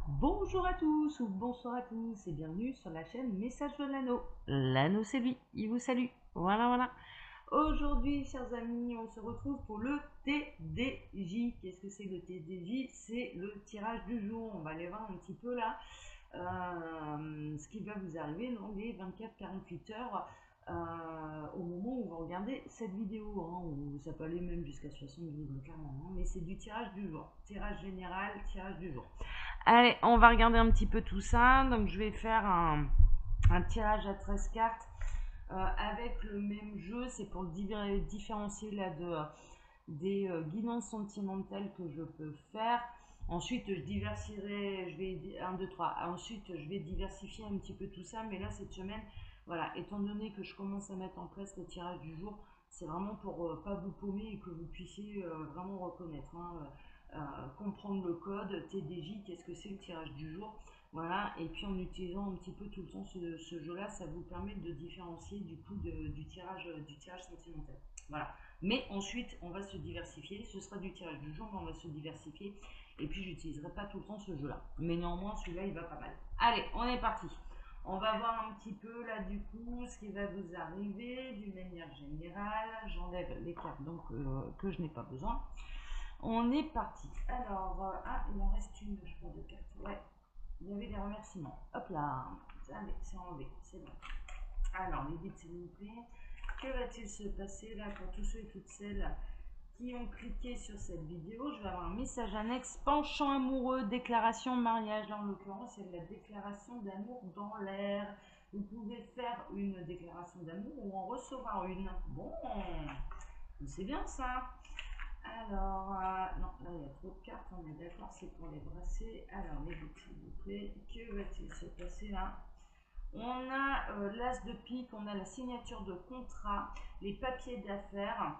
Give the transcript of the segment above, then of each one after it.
Bonjour à tous ou bonsoir à tous et bienvenue sur la chaîne Message de l'Anneau. L'Anneau c'est lui, il vous salue. Voilà. Aujourd'hui, chers amis, on se retrouve pour le TDJ. Qu'est-ce que c'est le TDJ? C'est le tirage du jour. On va aller voir un petit peu là ce qui va vous arriver dans les 24-48 heures au moment où vous regardez cette vidéo. Où ça peut aller même jusqu'à 72 clairement, mais c'est du tirage du jour. Tirage général, tirage du jour. Allez, on va regarder un petit peu tout ça. Donc je vais faire un tirage à 13 cartes avec le même jeu. C'est pour le différencier là des guidances sentimentales que je peux faire. Ensuite, je diversifierai, je vais 1, 2, 3. Ensuite, je vais diversifier un petit peu tout ça. Mais là, cette semaine, voilà, étant donné que je commence à mettre en place le tirage du jour, c'est vraiment pour pas vous paumer et que vous puissiez vraiment reconnaître. Comprendre le code TDJ, qu'est-ce que c'est le tirage du jour, voilà, et puis en utilisant un petit peu tout le temps ce jeu-là, ça vous permet de différencier du coup du tirage sentimental. Voilà. Mais ensuite, on va se diversifier. Ce sera du tirage du jour, mais on va se diversifier. Et puis, j'utiliserai pas tout le temps ce jeu-là. Mais néanmoins, celui-là, il va pas mal. Allez, on est parti. On va voir un petit peu là du coup ce qui va vous arriver d'une manière générale. J'enlève les cartes donc que je n'ai pas besoin. On est parti. Alors, il en reste une, je crois, de cartes. Ouais, il y avait des remerciements. Hop là. Allez, c'est enlevé. C'est bon. Alors, les guides, s'il vous plaît. Que va-t-il se passer là pour tous ceux et toutes celles qui ont cliqué sur cette vidéo? Je vais avoir un message annexe. Penchant amoureux, déclaration de mariage. Là, en l'occurrence, c'est la déclaration d'amour dans l'air. Vous pouvez faire une déclaration d'amour ou en recevoir une. Bon, c'est bien ça. Alors, non, là il y a trop de cartes, on est d'accord, c'est pour les brasser. Alors, les bouts, s'il vous plaît, que va-t-il se passer là? On a l'as de pique, on a la signature de contrat, les papiers d'affaires,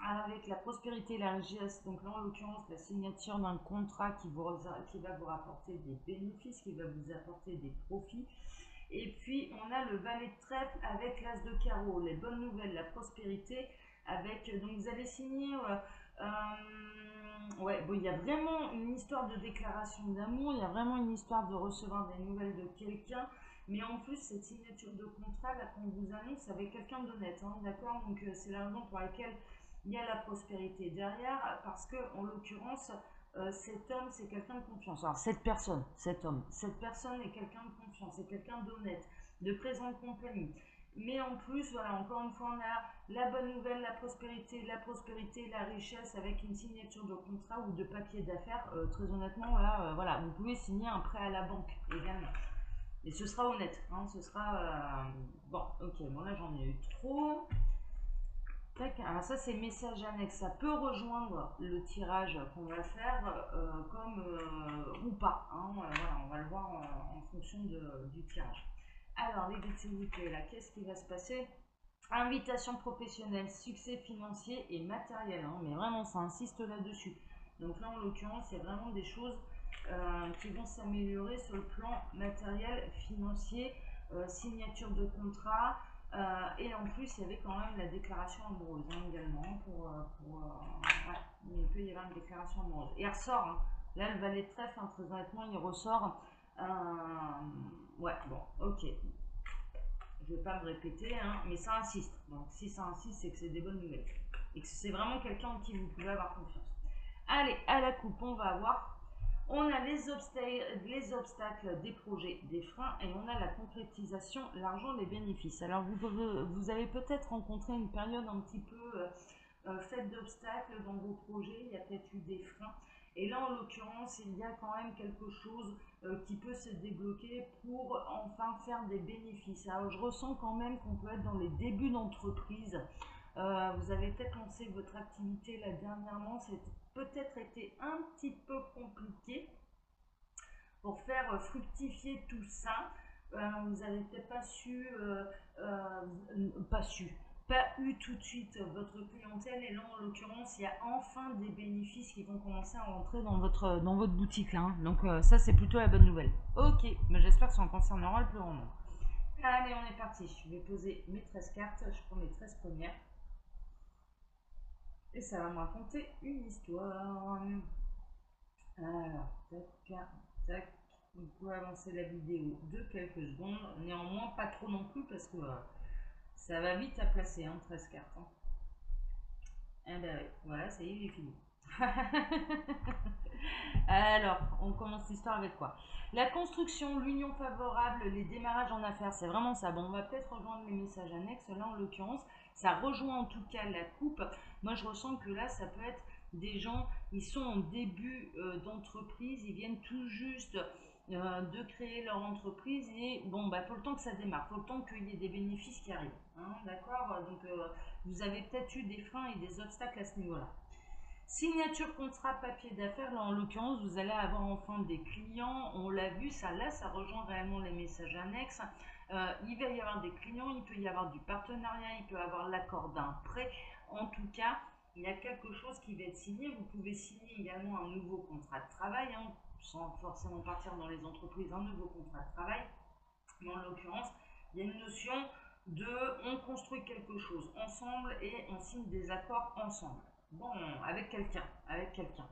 avec la prospérité et la richesse. Donc là, en l'occurrence, la signature d'un contrat qui va vous rapporter des bénéfices, qui va vous apporter des profits. Et puis, on a le valet de trèfle avec l'as de carreau, les bonnes nouvelles, la prospérité, avec, donc vous allez signer ouais, bon, il y a vraiment une histoire de déclaration d'amour, il y a vraiment une histoire de recevoir des nouvelles de quelqu'un, mais en plus, cette signature de contrat, là, qu'on vous annonce avec quelqu'un d'honnête, d'accord? Donc, c'est la raison pour laquelle il y a la prospérité derrière, parce que, en l'occurrence, cet homme, c'est quelqu'un de confiance. Alors, cette personne est quelqu'un de confiance, c'est quelqu'un d'honnête, de présente compagnie. Mais en plus, voilà, encore une fois, on a la bonne nouvelle, la richesse avec une signature de contrat ou de papier d'affaires. Très honnêtement, là, voilà, vous pouvez signer un prêt à la banque également. Et ce sera honnête, ce sera... bon, ok, bon là j'en ai eu trop. Tac, alors ça c'est message annexe, ça peut rejoindre le tirage qu'on va faire ou pas. Voilà, on va le voir en fonction du tirage. Alors les guides s'il vous plaît, là, qu'est-ce qui va se passer? Invitation professionnelle, succès financier et matériel, mais vraiment ça insiste là-dessus. Donc là en l'occurrence, il y a vraiment des choses qui vont s'améliorer sur le plan matériel, financier, signature de contrat. Et en plus, il y avait quand même la déclaration amoureuse également. Ouais, il peut y avoir une déclaration amoureuse. Et elle ressort, là le valet de trèfle, très honnêtement, il ressort. Ouais, bon, ok. Je ne vais pas me répéter, mais ça insiste. Donc si ça insiste, c'est que c'est des bonnes nouvelles. Et que c'est vraiment quelqu'un en qui vous pouvez avoir confiance. Allez, à la coupe, on va voir. On a les obstacles des projets, des freins, et on a la concrétisation, l'argent, les bénéfices. Alors vous avez peut-être rencontré une période un petit peu faite d'obstacles dans vos projets, il y a peut-être eu des freins. Et là, en l'occurrence, il y a quand même quelque chose qui peut se débloquer pour enfin faire des bénéfices. Alors, je ressens quand même qu'on peut être dans les débuts d'entreprise. Vous avez peut-être lancé votre activité là dernièrement, c'est peut-être été un petit peu compliqué pour faire fructifier tout ça. Vous n'avez peut-être pas eu tout de suite votre clientèle, et là en l'occurrence il y a enfin des bénéfices qui vont commencer à rentrer dans votre boutique là. Donc ça c'est plutôt la bonne nouvelle. Ok, mais j'espère que ça en concernera le plus grand nombre. Allez, on est parti. Je vais poser mes 13 cartes, je prends les 13 premières. Et ça va me raconter une histoire. Alors, tac, tac. Vous pouvez avancer la vidéo de quelques secondes. Néanmoins, pas trop non plus parce que ça va vite à placer, hein, 13 cartes. Hein. Eh ben oui, voilà, ça y est, j'ai fini. Alors, on commence l'histoire avec quoi? La construction, l'union favorable, les démarrages en affaires, c'est vraiment ça. Bon, on va peut-être rejoindre les messages annexes, là en l'occurrence. Ça rejoint en tout cas la coupe. Moi, je ressens que là, ça peut être des gens, ils sont en début d'entreprise, ils viennent tout juste de créer leur entreprise et bon, bah, faut le temps que ça démarre, faut le temps qu'il y ait des bénéfices qui arrivent. Hein, d'accord? Donc, vous avez peut-être eu des freins et des obstacles à ce niveau-là. Signature contrat papier d'affaires, là en l'occurrence vous allez avoir enfin des clients, on l'a vu, ça là ça rejoint réellement les messages annexes. Il va y avoir des clients, il peut y avoir du partenariat, il peut y avoir l'accord d'un prêt. En tout cas, il y a quelque chose qui va être signé. Vous pouvez signer également un nouveau contrat de travail, hein, sans forcément partir dans les entreprises, un nouveau contrat de travail. Mais en l'occurrence, il y a une notion de on construit quelque chose ensemble et on signe des accords ensemble. Bon, avec quelqu'un, avec quelqu'un.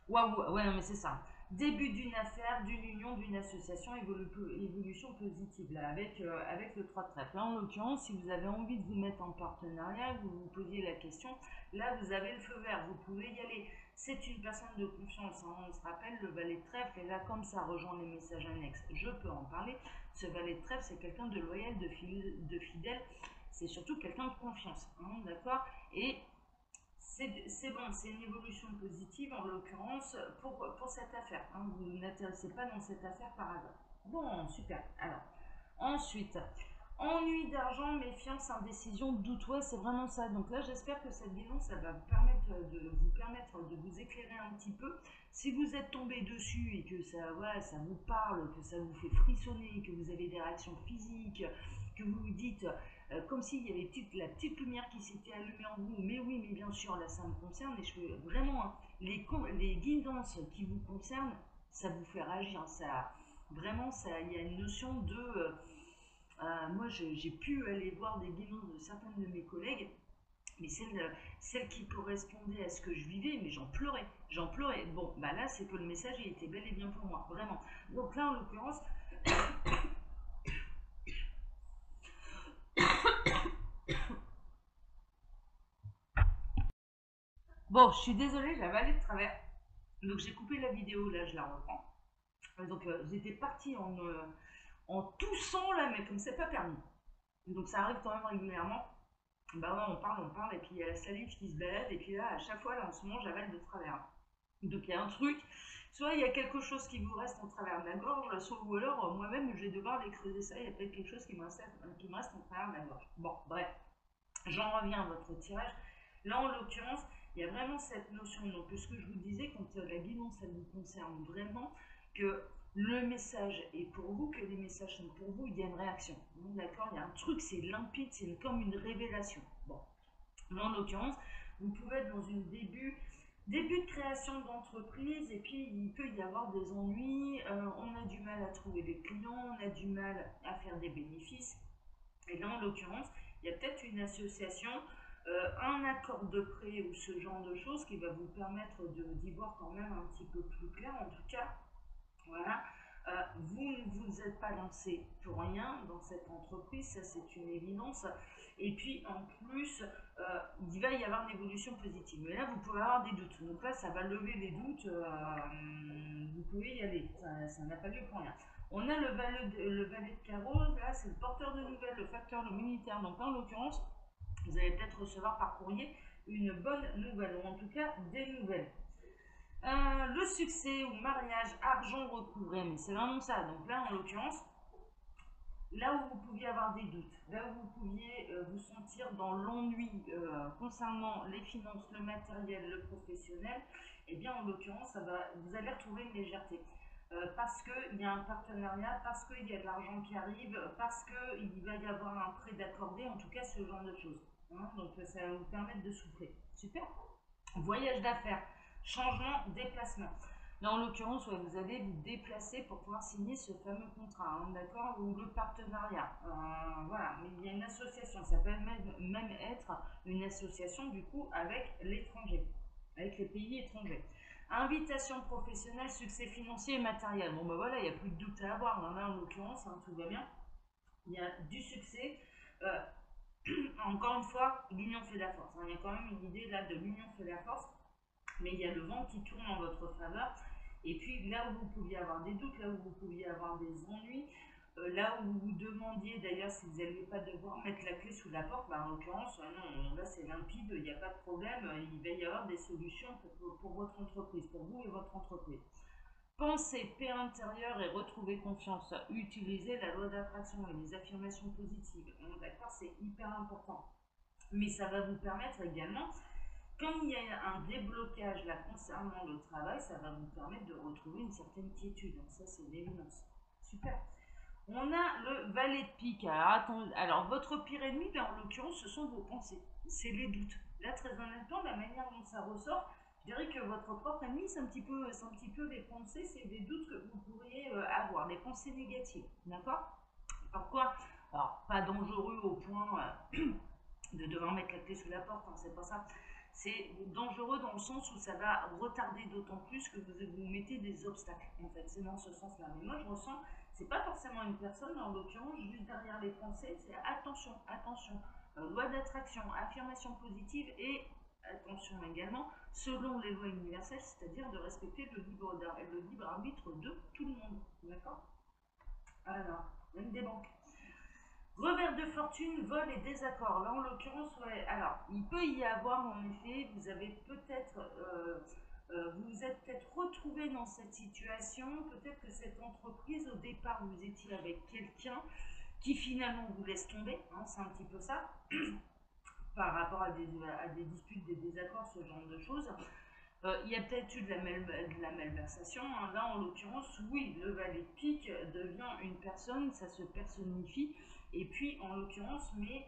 Waouh, ouais, non, mais c'est ça. Début d'une affaire, d'une union, d'une association, évolution positive, là, avec le 3 de trèfle. Là, en l'occurrence, si vous avez envie de vous mettre en partenariat, vous vous posiez la question, là, vous avez le feu vert, vous pouvez y aller. C'est une personne de confiance, hein, on se rappelle, le valet de trèfle, et là, comme ça rejoint les messages annexes, je peux en parler. Ce valet de trèfle, c'est quelqu'un de loyal, de fidèle, c'est surtout quelqu'un de confiance, hein, d'accord? Et c'est bon, c'est une évolution positive en l'occurrence pour cette affaire. Hein. Vous n'intéressez pas dans cette affaire par hasard. Bon, super. Alors, ensuite, ennui d'argent, méfiance, indécision, doute. Ouais, c'est vraiment ça. Donc là, j'espère que cette guidance, ça va vous permettre de vous éclairer un petit peu. Si vous êtes tombé dessus et que ça, ouais, ça vous parle, que ça vous fait frissonner, que vous avez des réactions physiques, que vous vous dites comme s'il y avait la petite lumière qui s'était allumée en vous. Mais oui, mais bien sûr, là, ça me concerne. Et je peux vraiment, hein, les guidances qui vous concernent, ça vous fait réagir. Ça, vraiment, ça, il y a une notion de... moi, j'ai pu aller voir des guidances de certains de mes collègues, mais celle qui correspondait à ce que je vivais, mais j'en pleurais. J'en pleurais. Bon, bah là, c'est que le message il était bel et bien pour moi, vraiment. Donc là, en l'occurrence, bon, je suis désolée, j'avais allé de travers. Donc j'ai coupé la vidéo, là, je la reprends. Donc j'étais partie en toussant là, mais comme c'est pas permis. Donc ça arrive quand même régulièrement. Bah ouais, on parle, et puis il y a la salive qui se balade, et puis là, à chaque fois, là, en ce moment, j'avale de travers. Donc il y a un truc, soit il y a quelque chose qui vous reste en travers de la gorge, soit ou alors moi-même, je vais devoir aller creuser ça, il y a peut-être quelque chose qui me reste en travers de la gorge. Bon, bref, j'en reviens à votre tirage. Là, en l'occurrence, il y a vraiment cette notion, donc ce que je vous disais, quand la guidance, elle vous concerne vraiment, que le message est pour vous, que les messages sont pour vous, il y a une réaction. D'accord? Il y a un truc, c'est limpide, c'est comme une révélation. Bon. Là, en l'occurrence, vous pouvez être dans une début de création d'entreprise et puis il peut y avoir des ennuis, on a du mal à trouver des clients, on a du mal à faire des bénéfices. Et là, en l'occurrence, il y a peut-être une association, un accord de prêt ou ce genre de choses qui va vous permettre d'y voir quand même un petit peu plus clair. En tout cas, voilà. Vous ne vous êtes pas lancé pour rien dans cette entreprise, ça c'est une évidence. Et puis en plus, il va y avoir une évolution positive. Mais là, vous pouvez avoir des doutes. Donc là, ça va lever les doutes. Vous pouvez y aller. Ça n'a pas lieu pour rien. On a le valet de carreau. Là, c'est le porteur de nouvelles, le facteur, le militaire. Donc là, en l'occurrence, vous allez peut-être recevoir par courrier une bonne nouvelle, ou en tout cas des nouvelles. Le succès ou mariage, argent recouvré, mais c'est vraiment ça. Donc là, en l'occurrence, là où vous pouviez avoir des doutes, là où vous pouviez vous sentir dans l'ennui concernant les finances, le matériel, le professionnel, eh bien en l'occurrence, vous allez retrouver une légèreté. Parce qu'il y a un partenariat, parce qu'il y a de l'argent qui arrive, parce qu'il va y avoir un prêt d'accordé, en tout cas ce genre de choses. Hein, donc ça va vous permettre de souffler. Super. Voyage d'affaires, changement, déplacement. Là, en l'occurrence, ouais, vous allez vous déplacer pour pouvoir signer ce fameux contrat, hein, d'accord, ou le partenariat. Voilà, mais il y a une association, ça peut même être une association du coup avec l'étranger, avec les pays étrangers. Invitation professionnelle, succès financier et matériel. Bon, ben voilà, il n'y a plus de doute à avoir. Là, en l'occurrence, hein, tout va bien. Il y a du succès. Encore une fois, l'union fait la force. Hein. Il y a quand même une idée là de l'union fait la force. Mais il y a le vent qui tourne en votre faveur. Et puis là où vous pouviez avoir des doutes, là où vous pouviez avoir des ennuis, là où vous vous demandiez d'ailleurs si vous n'alliez pas devoir mettre la clé sous la porte, bah, en l'occurrence, non, là c'est limpide, il n'y a pas de problème, il va y avoir des solutions pour votre entreprise, pour vous et votre entreprise. Pensez paix intérieure et retrouver confiance. Utilisez la loi d'attraction et les affirmations positives. D'accord, c'est hyper important. Mais ça va vous permettre également, comme il y a un déblocage là concernant le travail, ça va vous permettre de retrouver une certaine quiétude. Donc ça, c'est une évidence. Super. On a le valet de pique. Alors, votre pire ennemi, là, en l'occurrence, ce sont vos pensées. C'est les doutes. Là, très honnêtement, la manière dont ça ressort, je dirais que votre propre ennemi, c'est un petit peu les pensées, c'est les doutes que vous pourriez avoir, les pensées négatives. D'accord? Pourquoi? Alors, pas dangereux au point de devoir mettre la clé sous la porte, hein, c'est pas ça. C'est dangereux dans le sens où ça va retarder d'autant plus que vous mettez des obstacles. En fait, c'est dans ce sens-là. Mais moi, je ressens, c'est pas forcément une personne, en l'occurrence, juste derrière les pensées, c'est attention, attention. Loi d'attraction, affirmation positive et attention également, selon les lois universelles, c'est-à-dire de respecter le libre arbitre de tout le monde. D'accord? Alors, même des banques. Revers de fortune, vol et désaccord. Là, en l'occurrence, ouais. Alors, il peut y avoir, en effet, vous avez peut-être, vous vous êtes peut-être retrouvé dans cette situation. Peut-être que cette entreprise, au départ, vous étiez avec quelqu'un qui finalement vous laisse tomber. Hein, c'est un petit peu ça. Par rapport à des disputes, des désaccords, ce genre de choses. Il y a peut-être eu de la malversation. Hein. Là, en l'occurrence, oui, le valet de pique devient une personne, ça se personnifie. Et puis, en l'occurrence, mais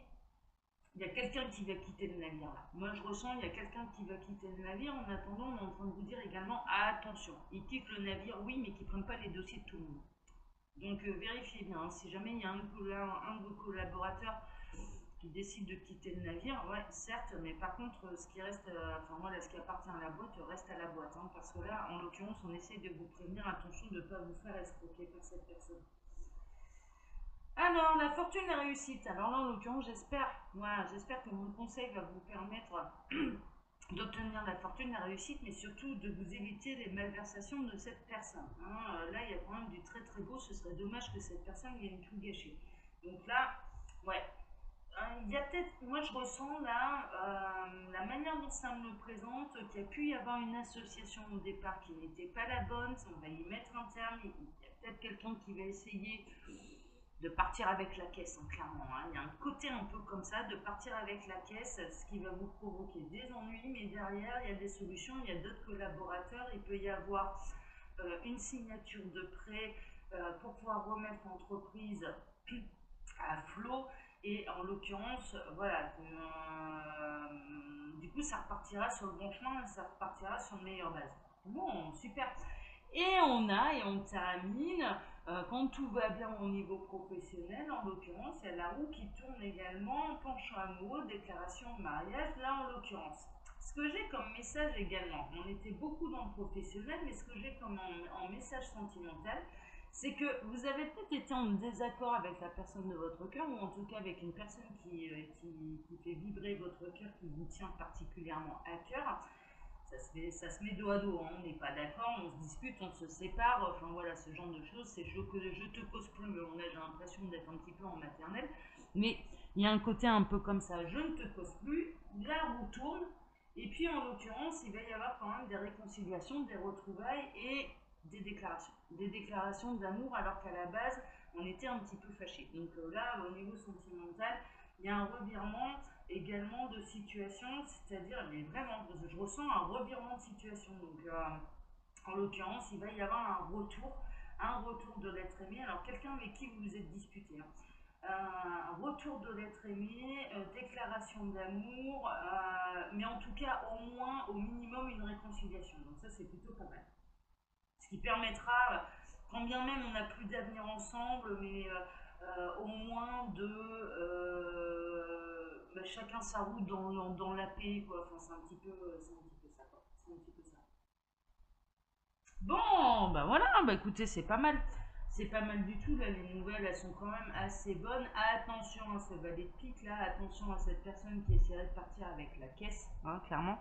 il y a quelqu'un qui va quitter le navire là. Moi, je ressens, il y a quelqu'un qui va quitter le navire. En attendant, on est en train de vous dire également, attention, il quitte le navire, oui, mais qu'il ne prenne pas les dossiers de tout le monde. Donc, vérifiez bien. Hein, si jamais il y a un de vos collaborateurs qui décide de quitter le navire, ouais, certes, mais par contre, ce qui reste, enfin moi, là, ce qui appartient à la boîte reste à la boîte, hein, parce que là, en l'occurrence, on essaie de vous prévenir, attention de ne pas vous faire escroquer par cette personne. Alors, la fortune et réussite. Alors là, en l'occurrence, j'espère que mon conseil va vous permettre d'obtenir la fortune et la réussite, mais surtout de vous éviter les malversations de cette personne. Hein. Là, il y a quand même du très très beau, ce serait dommage que cette personne vienne tout gâcher. Donc là, ouais, il y a peut-être, moi je ressens là, la manière dont ça me présente, qu'il y a pu y avoir une association au départ qui n'était pas la bonne, on va y mettre un terme, il y a peut-être quelqu'un qui va essayer de partir avec la caisse, hein, clairement. Hein. Il y a un côté un peu comme ça, de partir avec la caisse, ce qui va vous provoquer des ennuis, mais derrière, il y a des solutions, il y a d'autres collaborateurs, il peut y avoir une signature de prêt pour pouvoir remettre l'entreprise à flot. Et en l'occurrence, voilà, du coup, ça repartira sur le bon chemin, ça repartira sur une meilleure base. Bon, super. Et on termine, quand tout va bien au niveau professionnel, en l'occurrence, il y a la roue qui tourne également, penchant amoureux, déclaration de mariage, là en l'occurrence. Ce que j'ai comme message également, on était beaucoup dans le professionnel, mais ce que j'ai comme en message sentimental, c'est que vous avez peut-être été en désaccord avec la personne de votre cœur, ou en tout cas avec une personne qui fait vibrer votre cœur, qui vous tient particulièrement à cœur. Ça se met dos à dos, hein. On n'est pas d'accord, on se dispute, on se sépare, enfin voilà, ce genre de choses, c'est je te cause plus, mais on a, j'ai l'impression d'être un petit peu en maternelle, mais il y a un côté un peu comme ça, je ne te cause plus, la roue tourne, et puis en l'occurrence, il va y avoir quand même des réconciliations, des retrouvailles et des déclarations d'amour, alors qu'à la base, on était un petit peu fâchés. Donc là, au niveau sentimental, il y a un revirement également de situation, c'est-à-dire, mais vraiment, je ressens un revirement de situation. Donc, en l'occurrence, il va y avoir un retour de l'être aimé. Alors, quelqu'un avec qui vous vous êtes disputé, hein. Un retour de l'être aimé, déclaration d'amour, mais en tout cas, au moins, au minimum, une réconciliation. Donc, ça, c'est plutôt pas mal. Ce qui permettra, quand bien même on n'a plus d'avenir ensemble, mais au moins de chacun sa route dans la paix, quoi. Enfin, c'est un petit peu ça, quoi. C'est un petit peu ça. Bon, bah voilà, bah écoutez, c'est pas mal. C'est pas mal du tout, là, les nouvelles, elles sont quand même assez bonnes. Attention à ce valet de pique, là, attention à cette personne qui essaierait de partir avec la caisse, hein, clairement.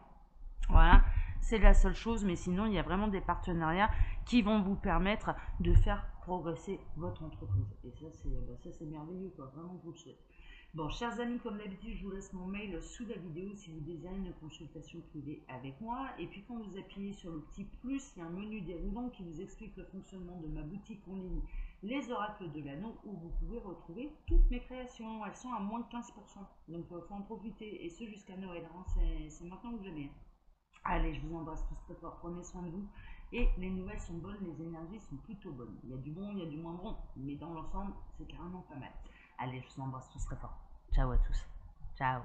Voilà, c'est la seule chose, mais sinon, il y a vraiment des partenariats qui vont vous permettre de faire progresser votre entreprise. Et ça, c'est merveilleux, quoi. Vraiment, je vous le souhaite. Bon, chers amis, comme d'habitude, je vous laisse mon mail sous la vidéo si vous désirez une consultation privée avec moi. Et puis, quand vous appuyez sur le petit plus, il y a un menu déroulant qui vous explique le fonctionnement de ma boutique en ligne, Les Oracles de l'Anneau, où vous pouvez retrouver toutes mes créations. Elles sont à moins de 15%. Donc, il faut en profiter. Et ce, jusqu'à Noël. Hein. C'est maintenant ou jamais. Allez, je vous embrasse tous très fort. Prenez soin de vous. Et les nouvelles sont bonnes, les énergies sont plutôt bonnes. Il y a du bon, il y a du moins bon, mais dans l'ensemble, c'est carrément pas mal. Allez, je vous embrasse tous très fort. Ciao à tous. Ciao.